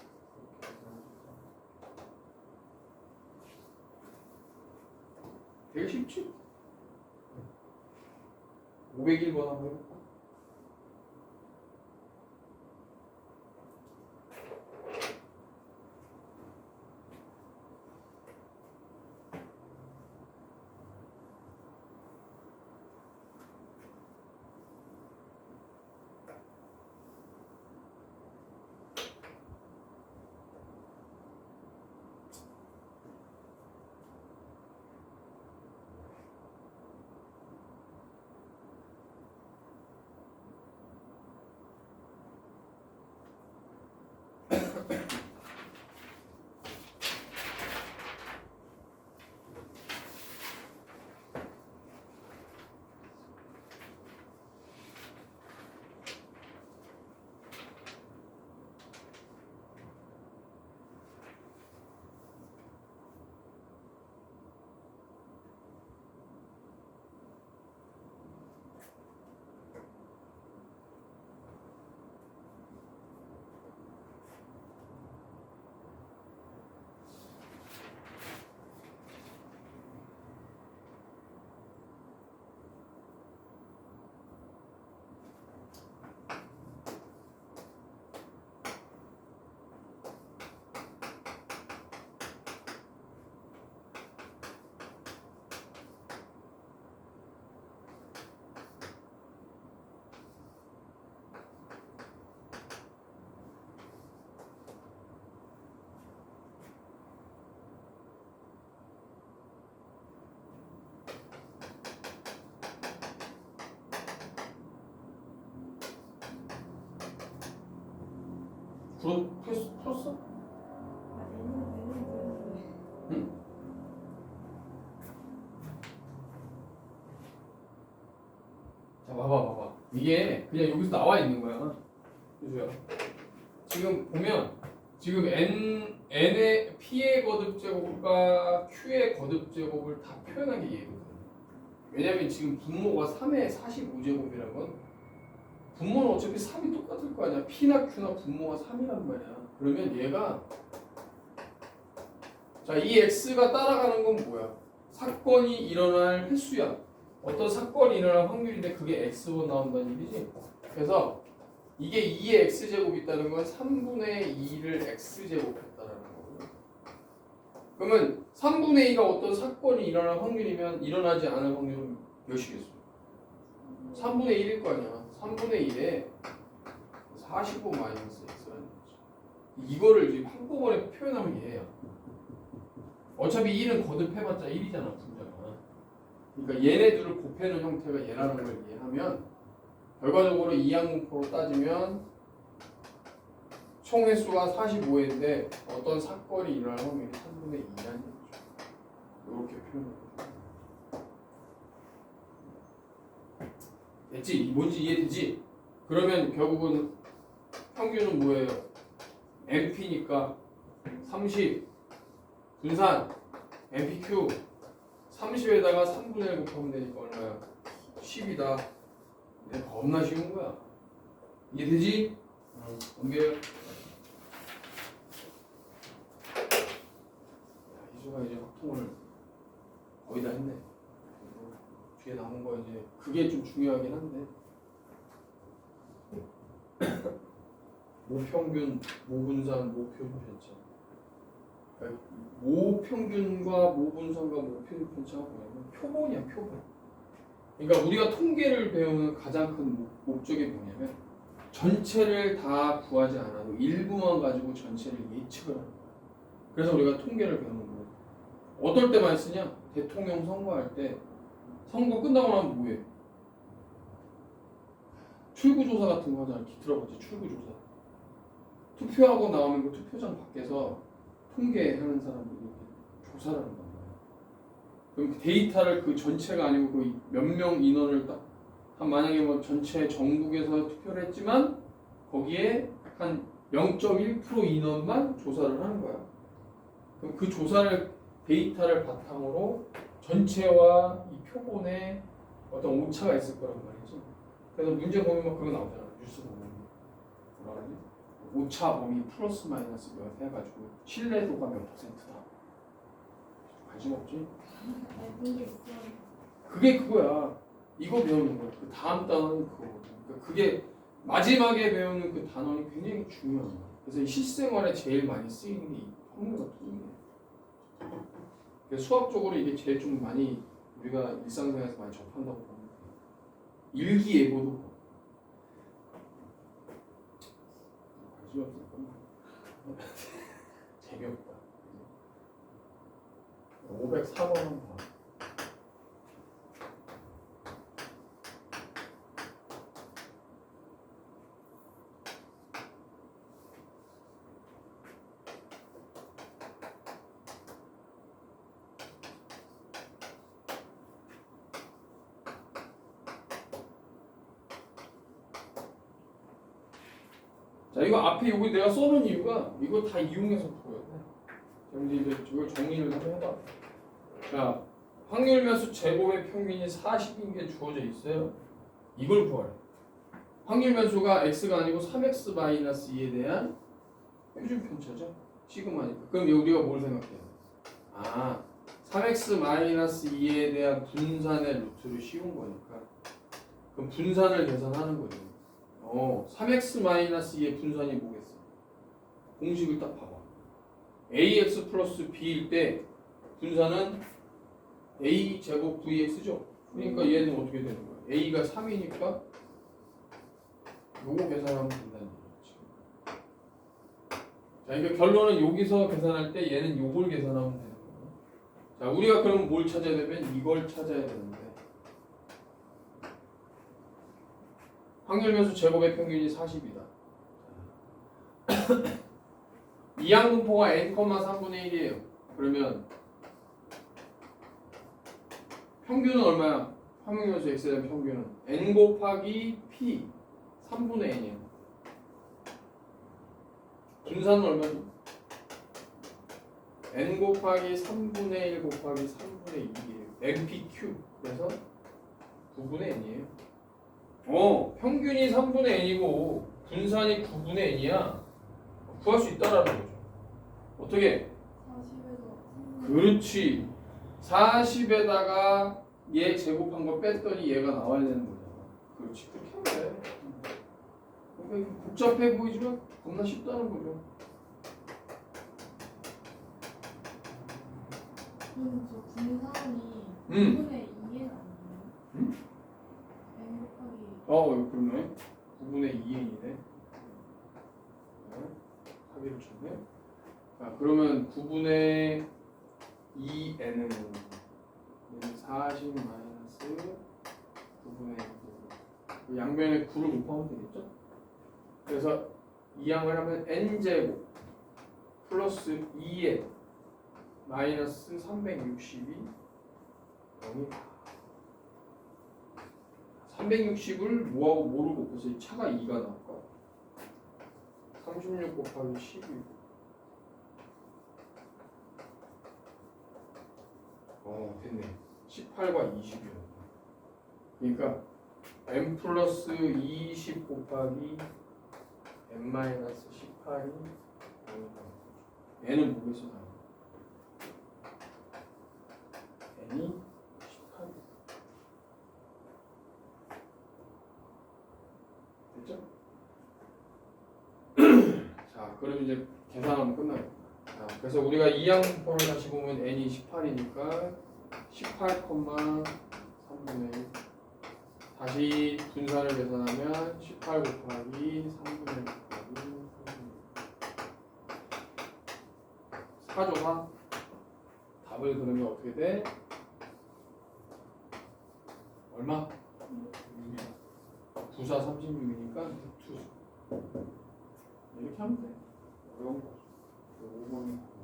S1: 되게 쉽지? 501번 한번 해볼까? 풀었어?
S2: 아, N은 그랬는데.
S1: 자, 봐봐. 이게 그냥 여기서 나와 있는 거야. 그죠? 지금 보면 지금 n의 p의 거듭 제곱과 q의 거듭 제곱을 다 표현한 게 얘거든. 왜냐면 지금 분모가 3의 45제곱이란 건 분모는 어차피 3이 똑같을 거 아니야. p나 q나 분모가 3이란 말이야. 그러면 얘가 자, 이 x가 따라가는 건 뭐야? 사건이 일어날 횟수야. 어떤 사건이 일어날 확률인데 그게 x로 나온다는 얘기지. 그래서 이게 2의 x제곱이 있다는 건 3분의 2를 x제곱했다라는 거거든. 그러면 3분의 2가 어떤 사건이 일어날 확률이면 일어나지 않을 확률은 몇이겠어? 3분의 1일 거 아니야. 3분의 1에 45 마이너스 x라는 거지. 이거를 지금 한꺼번에 표현하면 얘야. 어차피 1은 거듭해봤자 1이잖아, 분자가. 그러니까 얘네들을 곱해놓은 형태가 얘라는 걸 이해하면 결과적으로 이항분포로 따지면 총 횟수가 45회인데 어떤 사건이 일어날 확률이 3분의 2라는 거죠. 이렇게 표현을 해요. 됐지? 뭔지 이해되지? 그러면 결국은 평균은 뭐예요? MP니까 30 분산 MPQ 30에다가 3분의 1 곱하면 되니까 얼마야? 10이다. 내 겁나 쉬운 거야. 이해되지? 넘겨요. 희수가 이제 확통을 거의 다 했네. 그리고 뒤에 남은 거 이제 그게 좀 중요하긴 한데 모평균, 모분산, 모표준 편차. 그러니까 모평균과 모분산과 모표준 편차가 뭐냐면 표본이야, 표본. 그러니까 우리가 통계를 배우는 가장 큰 목적이 뭐냐면 전체를 다 구하지 않아도 일부만 가지고 전체를 예측을 하는 거야. 그래서 우리가 통계를 배우는 거야. 어떨 때 많이 쓰냐? 대통령 선거할 때 선거 끝나고 나면 뭐해? 출구조사 같은 거 하잖아. 들어봤지? 출구조사. 투표하고 나오면 그 투표장 밖에서 통계하는 사람들이 조사를 한단 말이야. 그럼 그 데이터를 그 전체가 아니고 그 몇 명 인원을 딱 한 만약에 뭐 전체 전국에서 투표를 했지만 거기에 한 0.1% 인원만 조사를 하는 거야. 그럼 그 조사를 데이터를 바탕으로 전체와 이 표본에 어떤 오차가 있을 거란 말이지. 그래서 문제 보면 막 그런 거 나오잖아. 뉴스 보면 뭐라 그러지? 오차 범위 플러스 마이너스 몇 해가지고 신뢰도가 몇 %다. 관심 없지?
S2: 문제 있어.
S1: 그게 그거야. 이거 배우는 거야. 그 다음 단어는 그거거든. 그러니까 그게 마지막에 배우는 그 단원이 굉장히 중요한 거야. 그래서 이 실생활에 제일 많이 쓰이는 게 이 포뮬 같은 거예요. 그래서 수학적으로 이게 제일 좀 많이 우리가 일상생활에서 많이 접한다고 보면 돼. 일기예보도 봐. 관심 없을 것만. 재미없다. 504번 한번 봐. 자, 이거 앞에 여기 내가 써놓은 이유가 이거 다 이용해서 풀어야 돼. 자, 이제 이걸 정리를 한번 해봐. 자, 확률면수 제곱의 평균이 40인 게 주어져 있어요. 이걸 구하래. 확률면수가 x가 아니고 3x-2에 대한 표준 편차죠. 시그마니까. 그럼 우리가 뭘 생각해요? 아, 3x-2에 대한 분산의 루트를 씌운 거니까. 그럼 분산을 계산하는 거죠. 3x-2의 분산이 뭐겠어? 공식을 딱 봐봐. ax 플러스 b일 때 분산은 a 제곱 vx죠. 그러니까 얘는 어떻게 되는 거야? a가 3이니까 요거 계산하면 된다는 얘기지. 자, 그러니까 결론은 여기서 계산할 때 얘는 요걸 계산하면 되는 거야. 자, 우리가 그럼 뭘 찾아야 되면 이걸 찾아야 되는데 확률면수 제곱의 평균이 40이다. 이항분포가 n, 3분의 1이에요. 그러면 평균은 얼마야? 평균에서 x에 대한 평균은 n 곱하기 p 3분의 n이에요. 분산은 얼마지? n 곱하기 3분의 1 곱하기 3분의 2이에요. npq. 그래서 9분의 n이에요. 평균이 3분의 n이고 분산이 9분의 n이야. 구할 수 있다라는 거죠. 어떻게?
S2: 40에서
S1: 그렇지. 40에다가 얘 제곱한 거 뺐더니 얘가 나와야 되는 거잖아. 그렇지. 그렇게 하면 돼. 그러니까 복잡해 보이지만 겁나 쉽다는 거죠.
S2: 그럼 저 분산이
S1: 음.
S2: 9분의 2는 아니에요?
S1: 음?
S2: n 곱하기
S1: 그러네. 9분의 2n이네. 사기를 쳤네. 자, 그러면 9분의 2n은 40 마이너스 9분의 9. 양변에 9를 곱하면 되겠죠? 그래서 이 양을 하면 n제곱 플러스 2n 마이너스 360이 0이다. 360을 뭐하고 뭐를 곱해서 이 차가 2가 나올까? 36 곱하기 12. 됐네. 18과 20이요. 그러니까 n 플러스 20 곱하기 n 마이너스 18이 0이다. n은 뭐겠어? n이 18. 됐죠? 자, 그럼 이제 계산하면 끝나요. 자, 그래서 우리가 이항분포를 다시 보면 n이 18이니까 18, 3분의 1. 다시 분산을 계산하면 18 곱하기 3분의 1 곱하기 3분의 1. 4죠, 4. 답을 그러면 어떻게 돼? 얼마? 6이야. 9, 4, 36이니까 2. 이렇게 하면 돼. 어려운 거. 5번이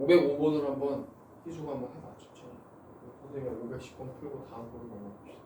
S1: 505번을 한번 희수가 한번 해봐. 천천히. 선생님이 510번 풀고 다음 거로 넘어갑시다.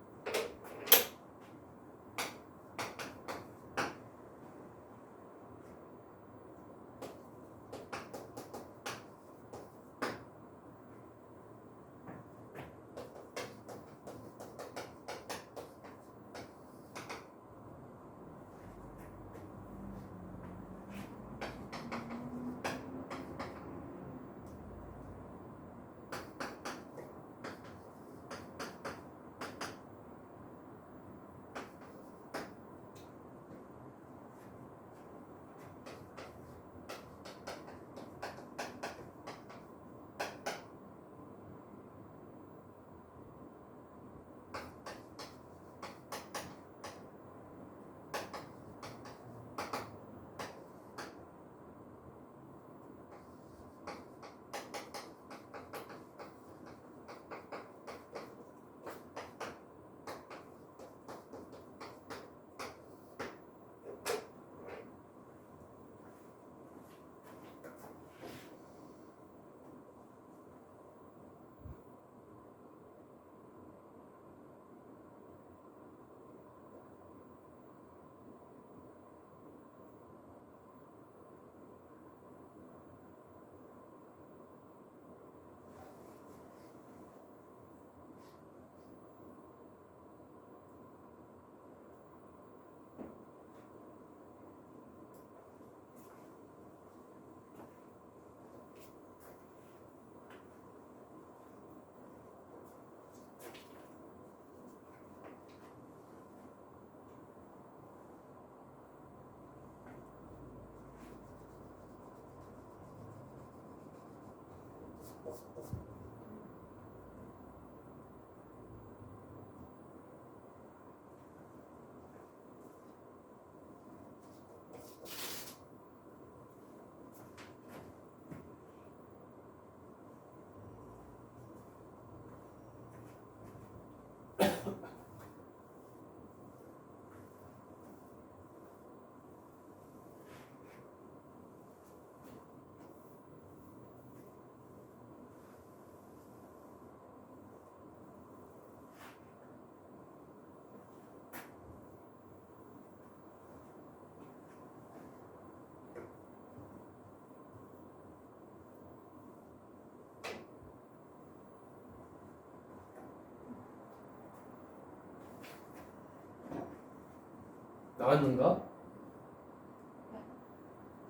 S1: 나왔는가?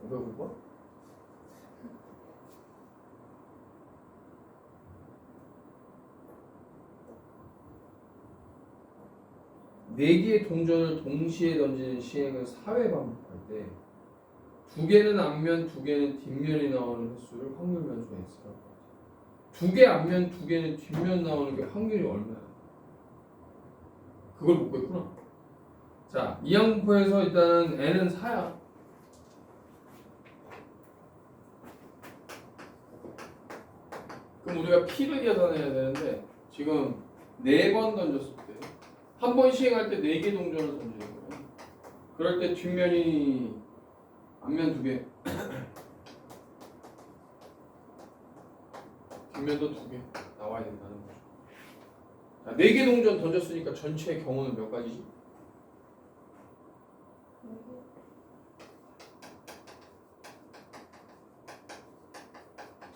S1: 505번? 네 개의 동전을 동시에 던지는 시행을 4회 반복할 때 두 개는 앞면, 두 개는 뒷면이 나오는 횟수를 확률 변수가 X라고 하죠. 두 개 앞면, 두 개는 뒷면 나오는 게 확률이 얼마야? 그걸 못 구했구나. 자, 이 항목에서 일단은 n은 4야. 그럼 우리가 p를 계산해야 되는데 지금 4번 던졌을 때 한 번 시행할 때 4개 동전을 던지는 거예요. 그럴 때 뒷면이 앞면 2개 뒷면도 2개 나와야 된다는 거죠. 자, 4개 동전 던졌으니까 전체 경우는 몇 가지지?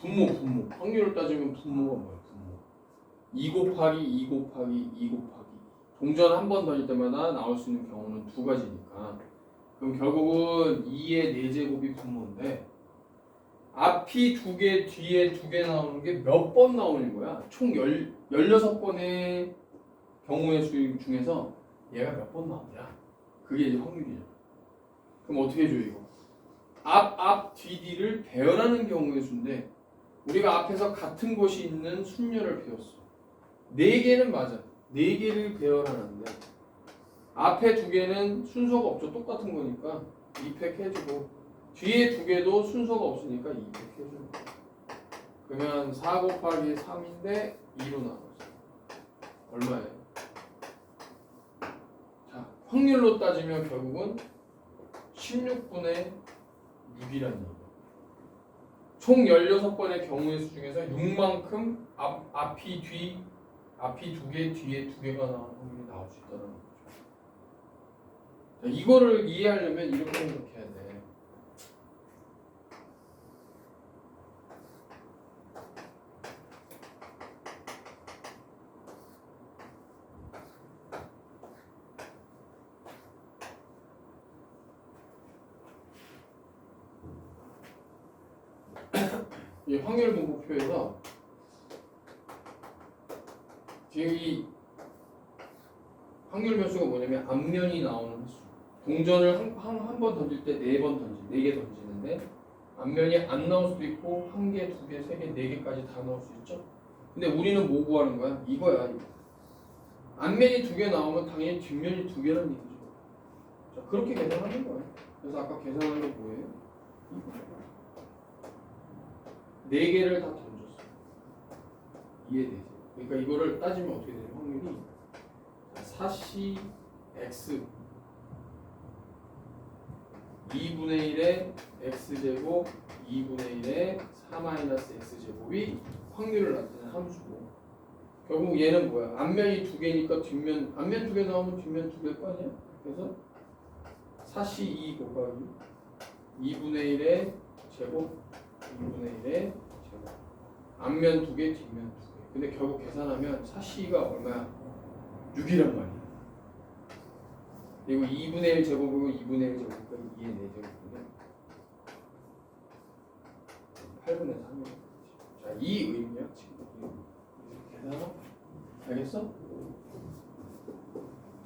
S1: 분모 확률을 따지면 분모가 뭐야? 분모 2 곱하기 2 곱하기 2 곱하기 동전 한 번 던질 때마다 나올 수 있는 경우는 2가지니까 그럼 결국은 2의 4제곱이 분모인데 앞이 2개 뒤에 2개 나오는 게 몇 번 나오는 거야? 총 16번의 경우의 수 중에서 얘가 몇 번 나오냐? 그게 이제 확률이죠. 그럼 어떻게 해줘 이거? 앞, 뒤를 배열하는 경우의 수인데 우리가 앞에서 같은 곳이 있는 순열을 배웠어. 4개는 맞아. 4개를 배열하는데 앞에 2개는 순서가 없죠. 똑같은 거니까 2팩 해주고 뒤에 2개도 순서가 없으니까 2팩 해주고 그러면 4 곱하기 3인데 2로 나눴어. 얼마예요? 자, 확률로 따지면 결국은 16분의 6이라는 얘기예요. 총 16번의 경우의 수 중에서 6만큼 앞이 2개, 뒤에 2개가 나오는 확률이 나올 수 있다는 거죠. 자, 이거를 이해하려면 이렇게 해야 돼. 이 확률 분포표에서 지금 이 확률 변수가 뭐냐면 앞면이 나오는 횟수. 동전을 한 번 던질 때 4번 4개 던지는데 앞면이 안 나올 수도 있고 1개, 2개, 3개, 4개까지 다 나올 수 있죠. 근데 우리는 뭐 구하는 거야? 이거야. 이거. 앞면이 2개 나오면 당연히 뒷면이 2개라는 얘기죠. 자, 그렇게 계산하는 거예요. 그래서 아까 계산한 게 뭐예요? 이거. 4개를 다 던졌어. 이해되죠? 그러니까 이거를 따지면 어떻게 되냐? 확률이 4C X 2분의 1의 X제곱 2분의 1의 4-X제곱이 확률을 나타내는 함수고 결국 얘는 뭐야? 앞면이 2개니까 뒷면 앞면 2개 나오면 뒷면 2개일 거 아니야? 그래서 4C2 곱하기 2분의 1의 제곱 2분의 1의 제곱 앞면 2개 뒷면 2개 근데 결국 계산하면 4C가 얼마야? 6이란 말이야. 그리고 2분의 1 제곱이고 2분의 1 제곱이니까 2의 4제곱인데 8분의 3이야. 자, 이 의미야 지금. 계산하? 알겠어?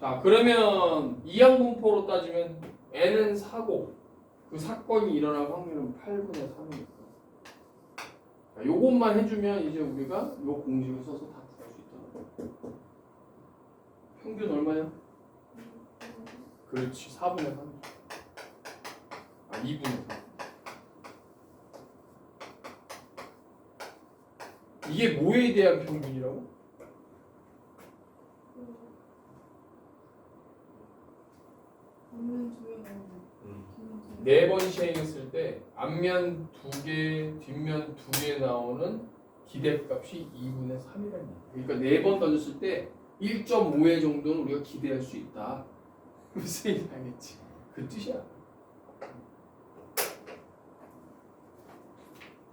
S1: 자, 그러면 이항분포로 따지면 n은 4고 그 사건이 일어날 확률은 8분의 3이니까. 자, 요것만 해주면 이제 우리가 요 공식을 써서 다 구할 수 있다. 평균 얼마야? 그렇지, 4분의 3. 2분의 3. 이게 뭐에 대한 평균이라고?
S2: 앞면 2개 나오고
S1: 4번 시행했을 때 앞면 2개, 뒷면 2개 나오는 기대값이 2분의 3이라는 얘기야. 그러니까 4번 던졌을 때 1.5회 정도는 우리가 기대할 수 있다. 무슨 얘기인지 알겠지? 그 뜻이야.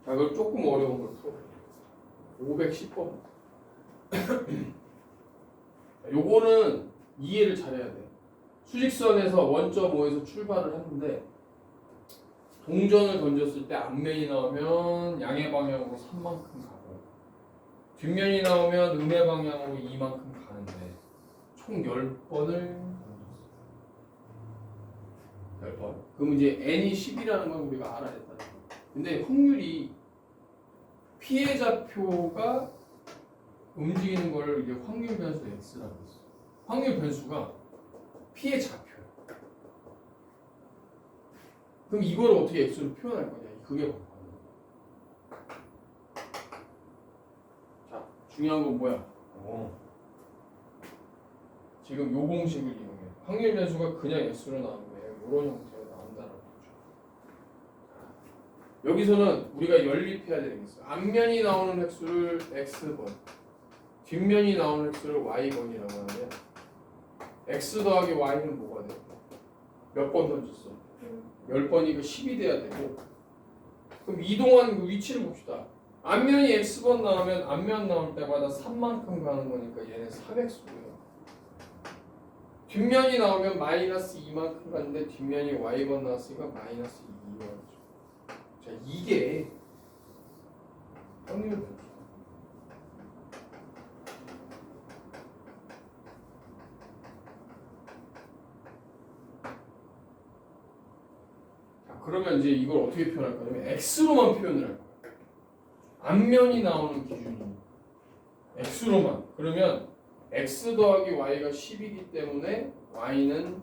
S1: 자, 그럼 조금 어려운 걸 풀어볼게요. 510번. 요거는 이해를 잘해야 돼. 수직선에서 원점 O에서 출발을 했는데 동전을 던졌을 때 앞면이 나오면 양의 방향으로 3만큼 가고 뒷면이 나오면 음의 방향으로 2만큼 가는데 총 10번을 던졌어요. 10번. 그럼 이제 n이 10이라는 건 우리가 알아야 된다. 근데 확률이 피해자표가 움직이는 걸 이제 확률 변수 x라고 했어요. 확률 변수가 피해자표야. 그럼 이걸 어떻게 x로 표현할 거냐? 그게 관건이야. 자, 중요한 건 뭐야? 지금 요 공식을 이용해. 확률 변수가 그냥 x로 나오는 거예요. 이런 형태로 나온다는 거죠. 여기서는 우리가 연립해야 되는 게 있어요. 앞면이 나오는 획수를 x번, 뒷면이 나오는 획수를 y번이라고 하면 x 더하기 y는 뭐가 돼요? 몇 번 던졌어? 10번이고 10이 돼야 되고. 그럼 이동한 그 위치를 봅시다. 앞면이 x번 나오면 앞면 나올 때마다 3만큼 가는 거니까 얘는 3x고요. 뒷면이 나오면 마이너스 2만큼 가는데 뒷면이 y번 나왔으니까 마이너스 2가 나죠. 자, 이게 확률 변수. 그러면 이제 이걸 어떻게 표현할 거냐면 x로만 표현을 할 거야. 앞면이 나오는 기준이 x로만. 그러면 x 더하기 y가 10이기 때문에 y는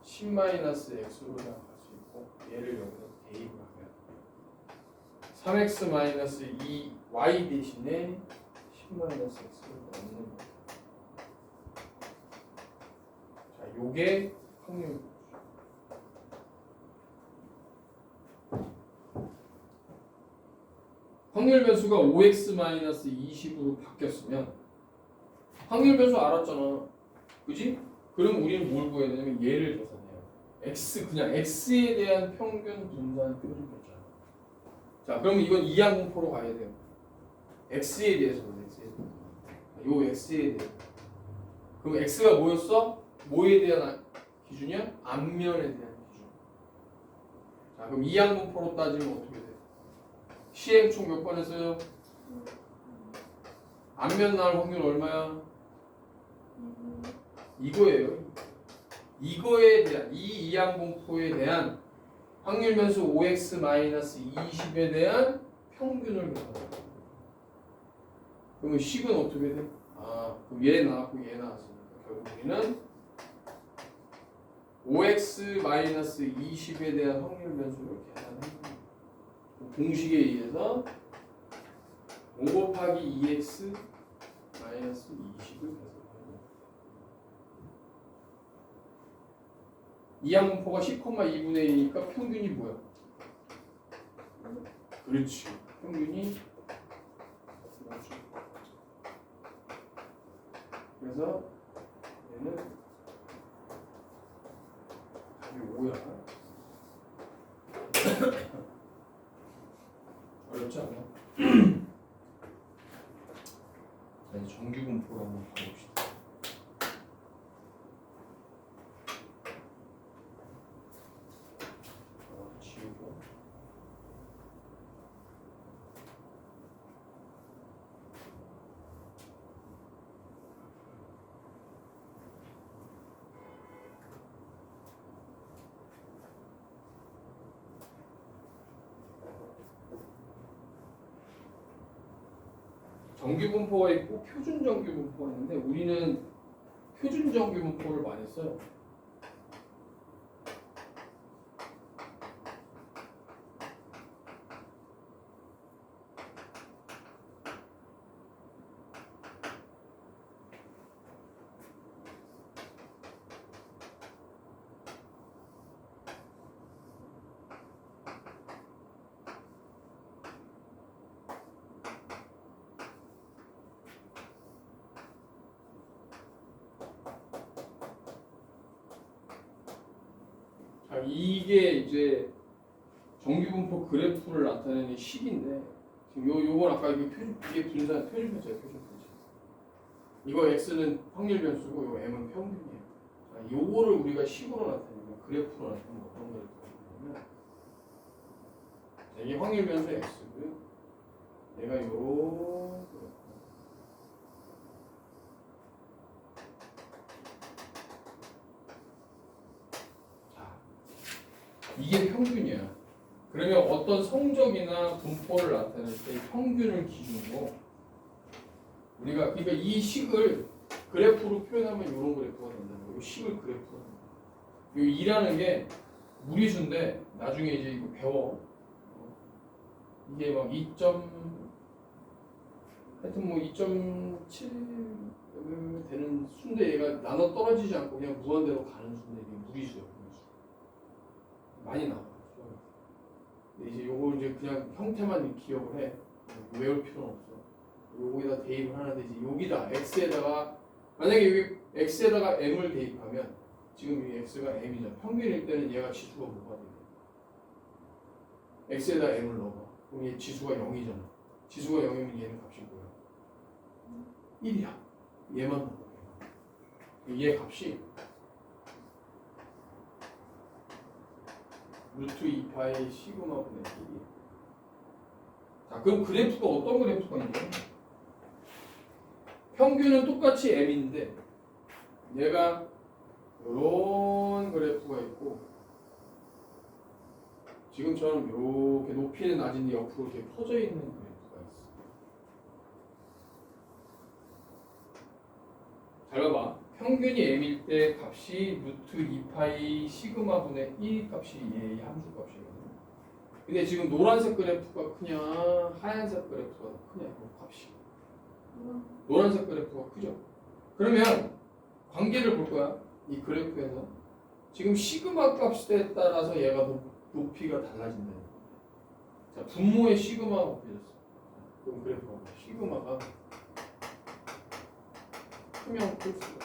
S1: 10-x로 생각할 수 있고 얘를 여기서 대입을 하면 3x-2 y 대신에 10-x를 넣는 거야. 자, 요게 확률. 확률 변수가 5x-20으로 바뀌었으면 확률 변수 알았잖아. 그지? 그럼 우리는 뭘 구해야 되냐면 얘를 계산해요. x, 그냥 x에 대한 평균 분산 표를 보자. 자, 그럼 이건 이항공포로 가야 돼요. x에 대해서 보자. 요 x에 대해서. 그럼 x가 뭐였어? 뭐에 대한 기준이야? 앞면에 대한 기준. 자, 그럼 이항공포로 따지면 어떻게 돼? 시행 총 몇 번 했어요? 앞면 나올 확률 얼마야? 이거예요. 이거에 대한 이 이항공포에 대한 확률 변수 5x-20에 대한 평균을 계산해. 그러면 식은 어떻게 돼? 아, 그럼 얘 나왔고 얘 나왔으니까 결국 우리는 5x-20에 대한 확률 변수를 계산해. 공식에 의해서 5 곱하기 2x 마이너스 20을 계산하고 이항공포가 10,2분의 1이니까 평균이 뭐야? 그렇지. 평균이 그렇지. 그래서 얘는 답이 5야. 어렵지 않아? 자, 이제 정규 분포로 한번 가봅시다. 지우고 정규 분포가 있고 표준 정규 분포가 있는데 우리는 표준 정규 분포를 많이 써요. 자, 이게 이제 정규 분포 그래프를 나타내는 식인데 지금 요건 아까 이게 분산 표준 편차예요. 표준 편차. 이거 x는 확률 변수고 요 m은 평균이에요. 자, 요거를 우리가 식으로 나타내면 그래프로 나타내면 어떤 그래프가 되냐면 이게 확률 변수 x고요. 얘가 요런 그래프. 자, 이게 평균이야. 그러면 어떤 성적이나 분포를 나타낼 때 평균을 기준으로 우리가 그러니까 이 식을 그래프로 표현하면 이런 그래프가 된다는 거예요. 이 식을 그래프로. 이 2라는 게 무리수인데 나중에 이제 이거 배워. 이게 막 2. 하여튼 뭐 2.7 되는 수인데 얘가 나눠 떨어지지 않고 그냥 무한대로 가는 수인데 이게 무리수야. 무리수. 많이 나와. 근데 이제 요거 이제 그냥 형태만 기억을 해. 외울 필요는 없어. 여기다 대입을 하는데 이제 여기다 x에다가 만약에 여기 x에다가 m을 대입하면 지금 이 x가 m이잖아. 평균일 때는 얘가 지수가 뭐가 돼? x에다 m을 넣어봐. 그럼 얘 지수가 0이잖아. 지수가 0이면 얘는 값이 뭐야? 1이야. 얘만 넣어. 얘 값이 루트 2파이 시그마분의 1이야. 자, 그럼 그래프가 어떤 그래프가 있냐? 평균은 똑같이 m인데 얘가 이런 그래프가 있고 지금처럼 이렇게 높이는 낮은데 옆으로 이렇게 퍼져 있는 그래프가 있어. 잘 봐봐. 평균이 m일 때 값이 루트 2파이 시그마분의 1 값이 얘의 함수 값이거든. 근데 지금 노란색 그래프가 크냐 하얀색 그래프가 크냐 그 값이. 노란색 그래프가 크죠. 그러면 관계를 볼 거야. 이 그래프에서 지금 시그마 값에 따라서 얘가 높이가 달라진다. 자, 분모의 시그마가 곱해졌어. 그럼 그래프가 시그마가 크면 클수록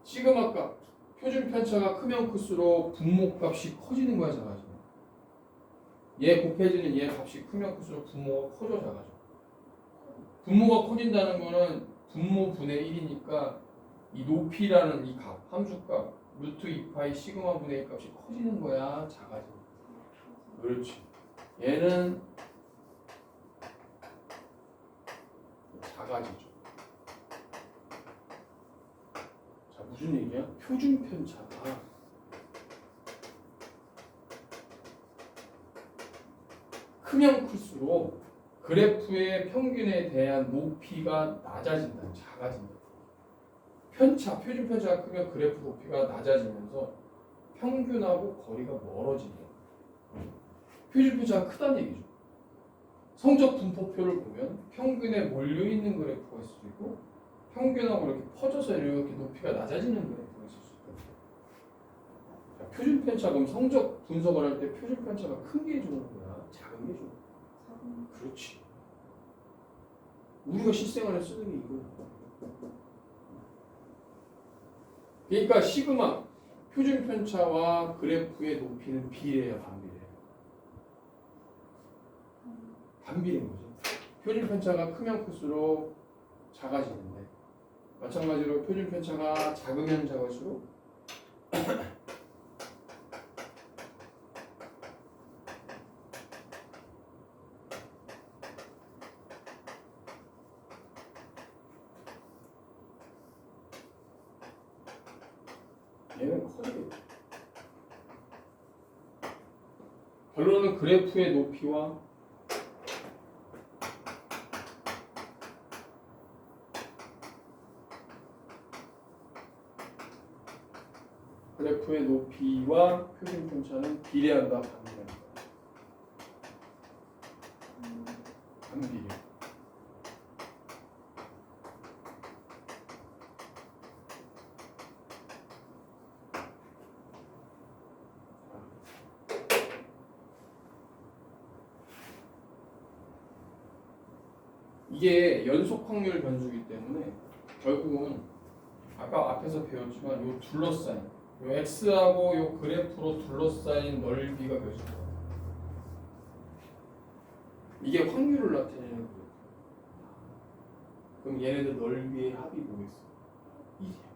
S1: 시그마 값 표준 편차가 크면 클수록 분모 값이 커지는 거야, 작아지면. 얘 곱해지는 얘 값이 크면 클수록 분모가 커져, 작아져. 분모가 커진다는 거는 분모 분의 1이니까 이 높이라는 이 값, 함수값 루트 2파이 시그마 분의 1 값이 커지는 거야, 작아지는 거야. 그렇지. 얘는 작아지죠. 자, 무슨 얘기야? 표준 편차가 크면 클수록 그래프의 평균에 대한 높이가 낮아진다, 작아진다. 편차, 표준 편차가 크면 그래프 높이가 낮아지면서 평균하고 거리가 멀어진다. 표준 편차가 크다는 얘기죠. 성적 분포표를 보면 평균에 몰려있는 그래프가 있을 수 있고 평균하고 이렇게 퍼져서 이렇게 높이가 낮아지는 그래프가 있을 수 있거든요. 표준 편차, 그럼 성적 분석을 할 때 표준 편차가 큰 게 좋은 거야? 작은 게 좋은 거야? 그렇지. 우리가 실생활에 쓰는 게 이거야. 그러니까 시그마 표준 편차와 그래프의 높이는 비례야, 반비례. 반비례인 거죠. 표준 편차가 크면 클수록 작아지는데 마찬가지로 표준 편차가 작으면 작을수록 얘는 커지겠죠. 결론은 그래프의 높이와 그래프의 높이와 표준 편차는 비례한다, 반비례한다. 반비례. 이게 연속 확률 변수이기 때문에 결국은 아까 앞에서 배웠지만 요 둘러싸인 요 x하고 요 그래프로 둘러싸인 넓이가 몇일까? 이게 확률을 나타내는 거예요. 그럼 얘네들 넓이의 합이 뭐겠어? 1이야.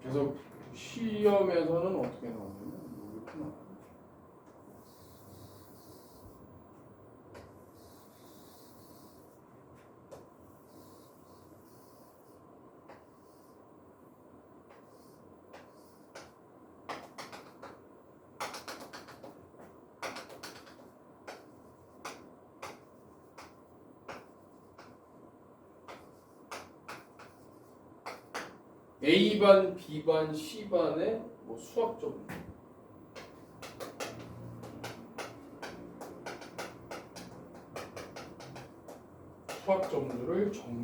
S1: 그래서 시험에서는 어떻게 나오냐면 이렇게 나와요. A반, B반, C반의 뭐 수학 점수. 수학 점수를 정